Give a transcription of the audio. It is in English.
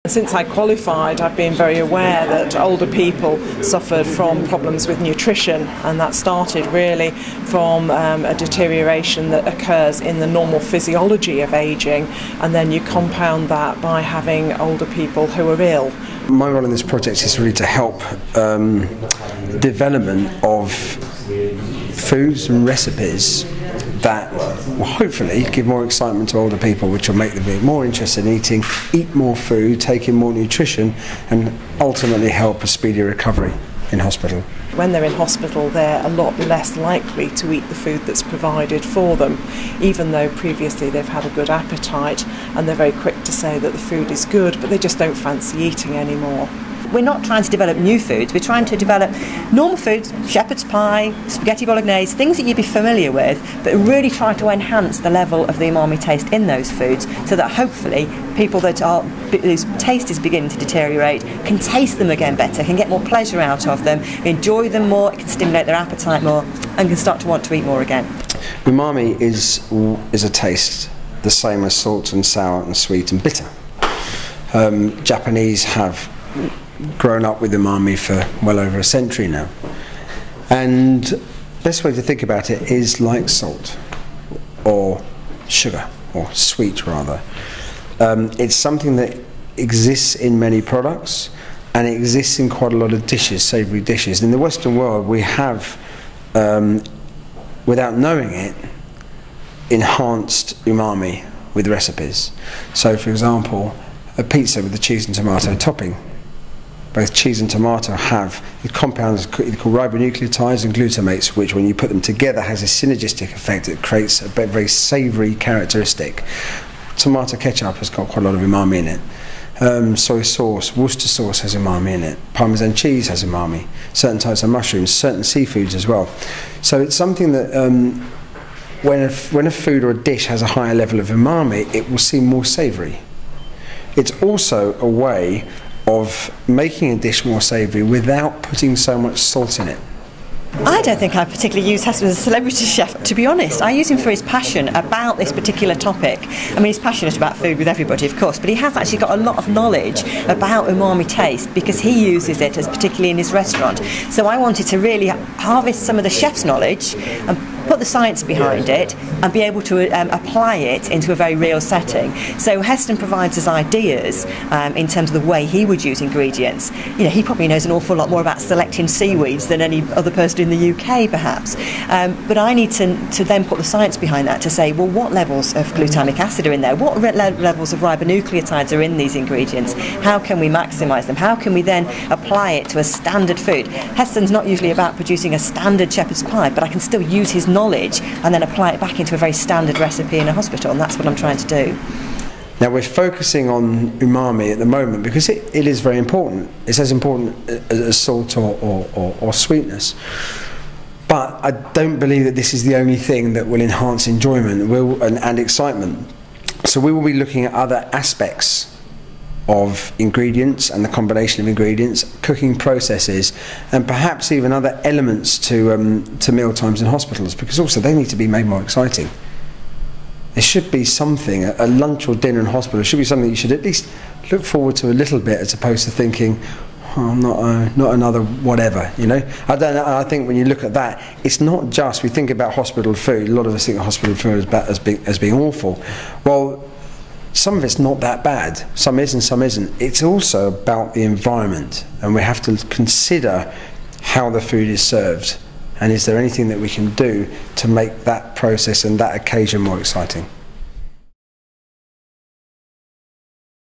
Since I qualified, I've been very aware that older people suffered from problems with nutrition, and that started really from a deterioration that occurs in the normal physiology of ageing, and then you compound that by having older people who are ill. My role in this project is really to help development of foods and recipes that will hopefully give more excitement to older people, which will make them be more interested in eat more food, take in more nutrition, and ultimately help a speedy recovery in hospital. When they're in hospital, they're a lot less likely to eat the food that's provided for them, even though previously they've had a good appetite, and they're very quick to say that the food is good, but they just don't fancy eating anymore. We're not trying to develop new foods, we're trying to develop normal foods, shepherd's pie, spaghetti bolognese, things that you'd be familiar with, but really try to enhance the level of the umami taste in those foods so that hopefully people whose taste is beginning to deteriorate can taste them again better, can get more pleasure out of them, enjoy them more, it can stimulate their appetite more, and can start to want to eat more again. Umami is a taste the same as salt and sour and sweet and bitter. Japanese have grown up with umami for well over a century now, and best way to think about it is like salt or sugar, or sweet rather. It's something that exists in many products, and it exists in quite a lot of dishes, savoury dishes. In the Western world we have, without knowing it, enhanced umami with recipes. So for example, a pizza with a cheese and tomato topping. Both cheese and tomato have the compounds called ribonucleotides and glutamates, which when you put them together has a synergistic effect that creates a very savoury characteristic. Tomato ketchup has got quite a lot of umami in it. Soy sauce, Worcester sauce has umami in it. Parmesan cheese has umami. Certain types of mushrooms, certain seafoods as well. So it's something that when a food or a dish has a higher level of umami, it will seem more savoury. It's also a way of making a dish more savoury without putting so much salt in it. I don't think I particularly use Heston as a celebrity chef, to be honest. I use him for his passion about this particular topic. I mean, he's passionate about food with everybody, of course, but he has actually got a lot of knowledge about umami taste because he uses it, as particularly in his restaurant. So I wanted to really harvest some of the chef's knowledge and put the science behind it and be able to apply it into a very real setting. So Heston provides us ideas in terms of the way he would use ingredients. You know, he probably knows an awful lot more about selecting seaweeds than any other person in the UK perhaps, but I need to then put the science behind that to say, well, what levels of glutamic acid are in there, what levels of ribonucleotides are in these ingredients, how can we maximise them, how can we then apply it to a standard food. Heston's not usually about producing a standard shepherd's pie, but I can still use his knowledge and then apply it back into a very standard recipe in a hospital, and that's what I'm trying to do. Now we're focusing on umami at the moment because it is very important. It's as important as salt or sweetness. But I don't believe that this is the only thing that will enhance enjoyment and excitement. So we will be looking at other aspects of ingredients and the combination of ingredients, cooking processes, and perhaps even other elements to meal times in hospitals, because also they need to be made more exciting. There should be something, a lunch or dinner in hospital should be something you should at least look forward to a little bit, as opposed to thinking, oh, not another whatever, you know. I think when you look at that, it's not just, we think about hospital food, a lot of us think of hospital food as being awful. Well, some of it's not that bad, some is and some isn't. It's also about the environment, and we have to consider how the food is served, and is there anything that we can do to make that process and that occasion more exciting.